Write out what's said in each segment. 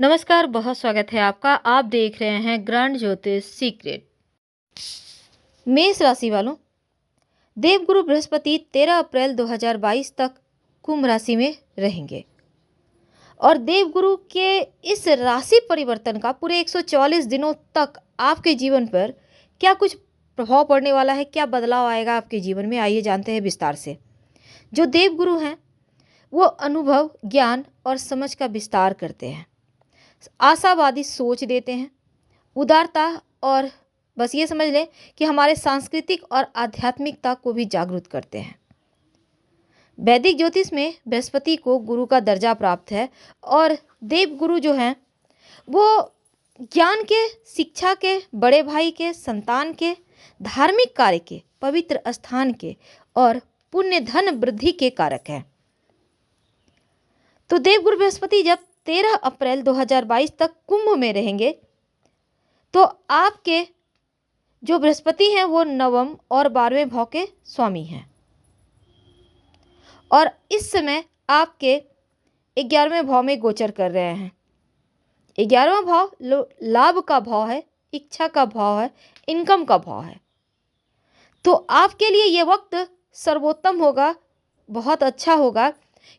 नमस्कार, बहुत स्वागत है आपका। आप देख रहे हैं ग्रैंड ज्योतिष सीक्रेट। मेष राशि वालों, देवगुरु बृहस्पति 13 अप्रैल 2022 तक कुंभ राशि में रहेंगे और देवगुरु के इस राशि परिवर्तन का पूरे 144 दिनों तक आपके जीवन पर क्या कुछ प्रभाव पड़ने वाला है, क्या बदलाव आएगा आपके जीवन में, आइए जानते हैं विस्तार से। जो देवगुरु हैं वो अनुभव, ज्ञान और समझ का विस्तार करते हैं, आशावादी सोच देते हैं, उदारता और बस ये समझ लें कि हमारे सांस्कृतिक और आध्यात्मिकता को भी जागरूक करते हैं। वैदिक ज्योतिष में बृहस्पति को गुरु का दर्जा प्राप्त है और देव गुरु जो हैं वो ज्ञान के, शिक्षा के, बड़े भाई के, संतान के, धार्मिक कार्य के, पवित्र स्थान के और पुण्य धन वृद्धि के कारक हैं। तो देवगुरु बृहस्पति जब 13 अप्रैल 2022 तक कुंभ में रहेंगे तो आपके जो बृहस्पति हैं वो नवम और 12वें भाव के स्वामी हैं और इस समय आपके 11वें भाव में गोचर कर रहे हैं। 11वां भाव लाभ का भाव है, इच्छा का भाव है, इनकम का भाव है। तो आपके लिए ये वक्त सर्वोत्तम होगा, बहुत अच्छा होगा,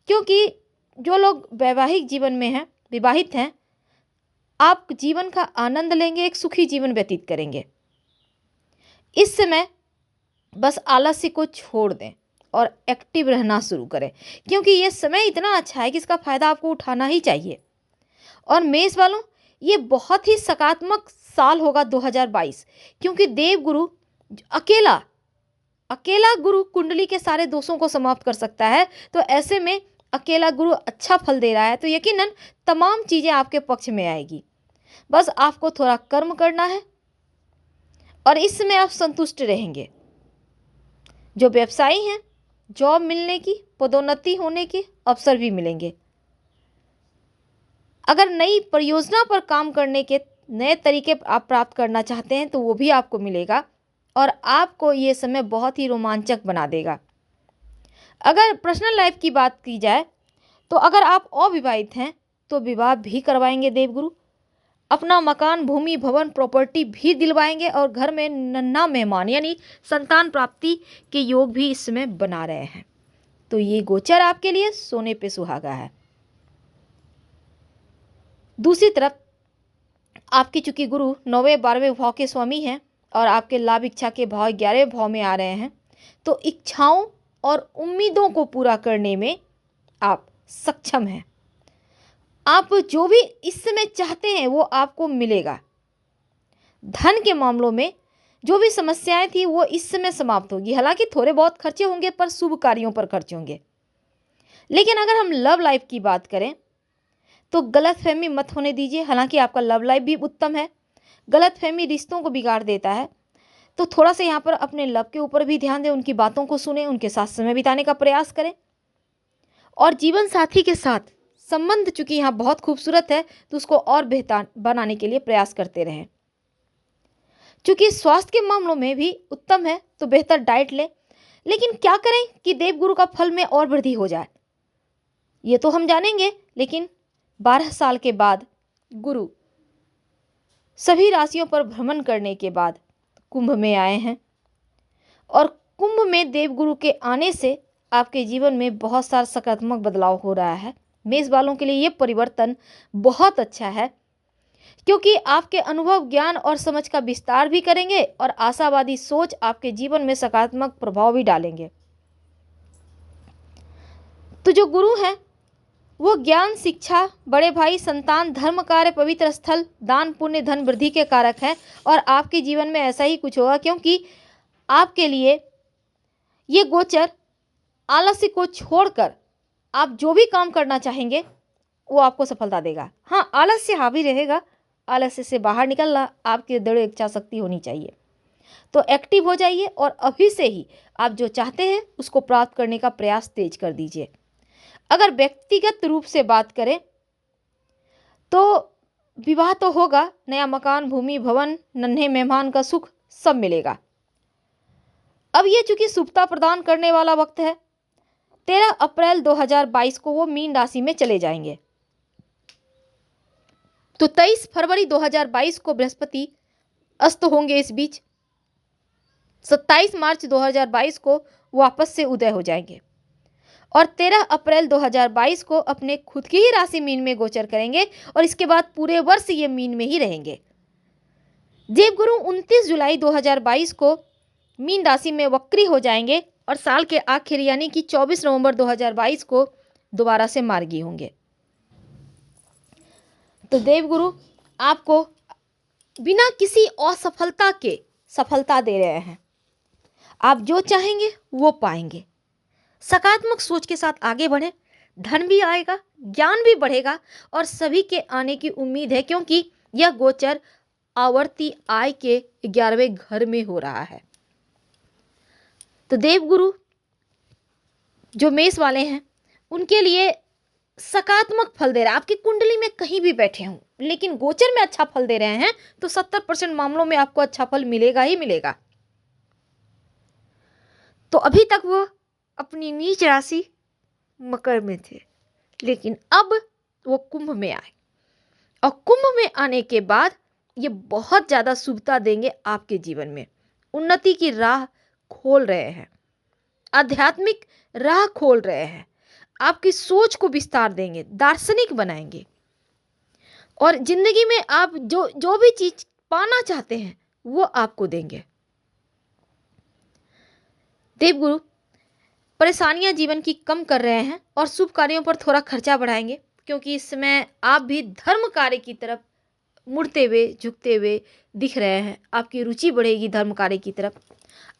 क्योंकि जो लोग वैवाहिक जीवन में हैं, विवाहित हैं, आप जीवन का आनंद लेंगे, एक सुखी जीवन व्यतीत करेंगे। इस समय बस आलस्य को छोड़ दें और एक्टिव रहना शुरू करें, क्योंकि ये समय इतना अच्छा है कि इसका फायदा आपको उठाना ही चाहिए। और मेष वालों, ये बहुत ही सकारात्मक साल होगा 2022, क्योंकि देव गुरु अकेला गुरु कुंडली के सारे दोषों को समाप्त कर सकता है। तो ऐसे में अकेला गुरु अच्छा फल दे रहा है तो यकीनन तमाम चीजें आपके पक्ष में आएगी। बस आपको थोड़ा कर्म करना है और इसमें आप संतुष्ट रहेंगे। जो व्यवसायी हैं, जॉब मिलने की, पदोन्नति होने के अवसर भी मिलेंगे। अगर नई परियोजना पर काम करने के नए तरीके आप प्राप्त करना चाहते हैं तो वो भी आपको मिलेगा और आपको ये समय बहुत ही रोमांचक बना देगा। अगर पर्सनल लाइफ की बात की जाए तो अगर आप अविवाहित हैं तो विवाह भी करवाएंगे देवगुरु, अपना मकान, भूमि, भवन, प्रॉपर्टी भी दिलवाएंगे और घर में नन्हा मेहमान यानी संतान प्राप्ति के योग भी इस समय बना रहे हैं। तो ये गोचर आपके लिए सोने पे सुहागा है। दूसरी तरफ आपके चूंकि गुरु 9वें 12वें भाव के स्वामी हैं और आपके लाभ इच्छा के भाव 11वें भाव में आ रहे हैं, तो इच्छाओं और उम्मीदों को पूरा करने में आप सक्षम हैं। आप जो भी इस समय चाहते हैं वो आपको मिलेगा। धन के मामलों में जो भी समस्याएं थी वो इस समय समाप्त होगी। हालांकि थोड़े बहुत खर्चे होंगे पर शुभ कार्यों पर खर्च होंगे। लेकिन अगर हम लव लाइफ की बात करें तो गलतफहमी मत होने दीजिए। हालांकि आपका लव लाइफ भी उत्तम है, गलतफहमी रिश्तों को बिगाड़ देता है। तो थोड़ा सा यहाँ पर अपने लव के ऊपर भी ध्यान दें, उनकी बातों को सुने, उनके साथ समय बिताने का प्रयास करें और जीवन साथी के साथ संबंध चूंकि यहाँ बहुत खूबसूरत है तो उसको और बेहतर बनाने के लिए प्रयास करते रहें। चूंकि स्वास्थ्य के मामलों में भी उत्तम है तो बेहतर डाइट लें। लेकिन क्या करें कि देवगुरु का फल में और वृद्धि हो जाए, ये तो हम जानेंगे। लेकिन 12 साल के बाद गुरु सभी राशियों पर भ्रमण करने के बाद कुंभ में आए हैं और कुंभ में देवगुरु के आने से आपके जीवन में बहुत सारा सकारात्मक बदलाव हो रहा है। मेष वालों के लिए ये परिवर्तन बहुत अच्छा है, क्योंकि आपके अनुभव, ज्ञान और समझ का विस्तार भी करेंगे और आशावादी सोच आपके जीवन में सकारात्मक प्रभाव भी डालेंगे। तो जो गुरु हैं वो ज्ञान, शिक्षा, बड़े भाई, संतान, धर्म कार्य, पवित्र स्थल, दान, पुण्य, धन वृद्धि के कारक हैं और आपके जीवन में ऐसा ही कुछ होगा, क्योंकि आपके लिए ये गोचर आलस्य को छोड़कर आप जो भी काम करना चाहेंगे वो आपको सफलता देगा। हाँ, आलस्य हावी रहेगा, आलस्य से बाहर निकलना आपकी दृढ़ इच्छा शक्ति होनी चाहिए। तो एक्टिव हो जाइए और अभी से ही आप जो चाहते हैं उसको प्राप्त करने का प्रयास तेज कर दीजिए। अगर व्यक्तिगत रूप से बात करें तो विवाह तो होगा, नया मकान, भूमि, भवन, नन्हे मेहमान का सुख सब मिलेगा। अब ये चूंकि शुभता प्रदान करने वाला वक्त है, 13 अप्रैल 2022 को वो मीन राशि में चले जाएंगे। तो 23 फरवरी 2022 को बृहस्पति अस्त होंगे। इस बीच 27 मार्च 2022 को वापस से उदय हो जाएंगे और 13 अप्रैल 2022 को अपने खुद की ही राशि मीन में गोचर करेंगे और इसके बाद पूरे वर्ष ये मीन में ही रहेंगे। देवगुरु 29 जुलाई 2022 को मीन राशि में वक्री हो जाएंगे और साल के आखिर यानी कि 24 नवंबर 2022 को दोबारा से मार्गी होंगे। तो देवगुरु आपको बिना किसी असफलता के सफलता दे रहे हैं। आप जो चाहेंगे वो पाएंगे। सकारात्मक सोच के साथ आगे बढ़ें, धन भी आएगा, ज्ञान भी बढ़ेगा और सभी के आने की उम्मीद है, क्योंकि यह गोचर आवर्ती आय के 11वें घर में हो रहा है। तो देवगुरु जो मेष वाले हैं उनके लिए सकारात्मक फल दे रहा है। आपकी कुंडली में कहीं भी बैठे हों लेकिन गोचर में अच्छा फल दे रहे हैं तो 70% मामलों में आपको अच्छा फल मिलेगा ही मिलेगा। तो अभी तक वो अपनी नीच राशि मकर में थे, लेकिन अब वो कुंभ में आए और कुंभ में आने के बाद ये बहुत ज़्यादा शुभता देंगे आपके जीवन में। उन्नति की राह खोल रहे हैं, आध्यात्मिक राह खोल रहे हैं, आपकी सोच को विस्तार देंगे, दार्शनिक बनाएंगे और जिंदगी में आप जो भी चीज पाना चाहते हैं वो आपको देंगे। देवगुरु परेशानियां जीवन की कम कर रहे हैं और शुभ कार्यों पर थोड़ा खर्चा बढ़ाएंगे, क्योंकि इस समय आप भी धर्म कार्य की तरफ मुड़ते हुए झुकते हुए दिख रहे हैं। आपकी रुचि बढ़ेगी धर्म कार्य की तरफ।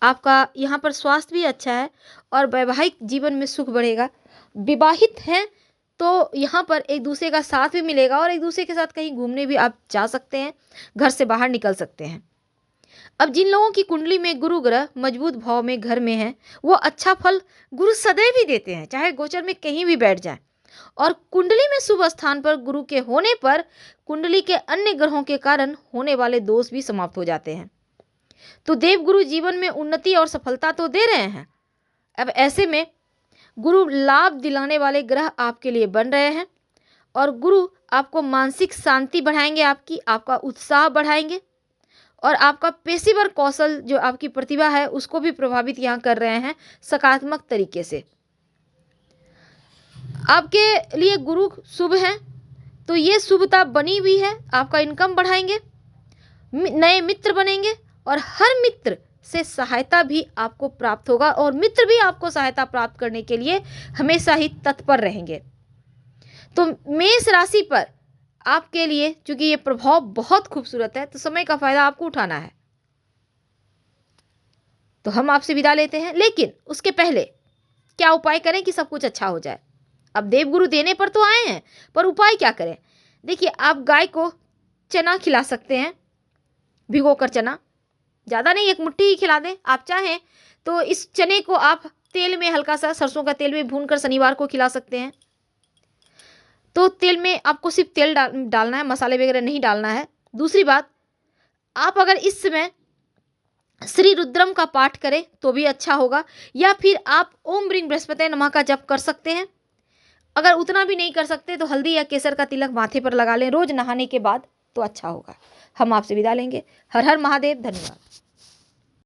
आपका यहाँ पर स्वास्थ्य भी अच्छा है और वैवाहिक जीवन में सुख बढ़ेगा। विवाहित हैं तो यहाँ पर एक दूसरे का साथ भी मिलेगा और एक दूसरे के साथ कहीं घूमने भी आप जा सकते हैं, घर से बाहर निकल सकते हैं। अब जिन लोगों की कुंडली में गुरु ग्रह मजबूत भाव में घर में है वो अच्छा फल गुरु सदैव ही देते हैं, चाहे गोचर में कहीं भी बैठ जाए। और कुंडली में शुभ स्थान पर गुरु के होने पर कुंडली के अन्य ग्रहों के कारण होने वाले दोष भी समाप्त हो जाते हैं। तो देवगुरु जीवन में उन्नति और सफलता तो दे रहे हैं। अब ऐसे में गुरु लाभ दिलाने वाले ग्रह आपके लिए बन रहे हैं और गुरु आपको मानसिक शांति बढ़ाएंगे, आपका उत्साह बढ़ाएंगे और आपका पेशेवर कौशल जो आपकी प्रतिभा है उसको भी प्रभावित यहाँ कर रहे हैं सकारात्मक तरीके से। आपके लिए गुरु शुभ हैं तो ये शुभता बनी हुई है। आपका इनकम बढ़ाएंगे, नए मित्र बनेंगे और हर मित्र से सहायता भी आपको प्राप्त होगा और मित्र भी आपको सहायता प्राप्त करने के लिए हमेशा ही तत्पर रहेंगे। तो मेष राशि पर आपके लिए चूंकि ये प्रभाव बहुत खूबसूरत है तो समय का फायदा आपको उठाना है। तो हम आपसे विदा लेते हैं, लेकिन उसके पहले क्या उपाय करें कि सब कुछ अच्छा हो जाए। अब देवगुरु देने पर तो आए हैं, पर उपाय क्या करें। देखिए, आप गाय को चना खिला सकते हैं, भिगोकर चना, ज़्यादा नहीं, एक मुट्ठी ही खिला दें। आप चाहें तो इस चने को आप तेल में हल्का सा सरसों का तेल में भूनकर शनिवार को खिला सकते हैं। तो तेल में आपको सिर्फ तेल डालना है, मसाले वगैरह नहीं डालना है। दूसरी बात, आप अगर इस समय श्री रुद्रम का पाठ करें तो भी अच्छा होगा, या फिर आप ओम ब्रीं बृहस्पति नमः का जप कर सकते हैं। अगर उतना भी नहीं कर सकते तो हल्दी या केसर का तिलक माथे पर लगा लें रोज नहाने के बाद, तो अच्छा होगा। हम आपसे विदा लेंगे। हर हर महादेव। धन्यवाद।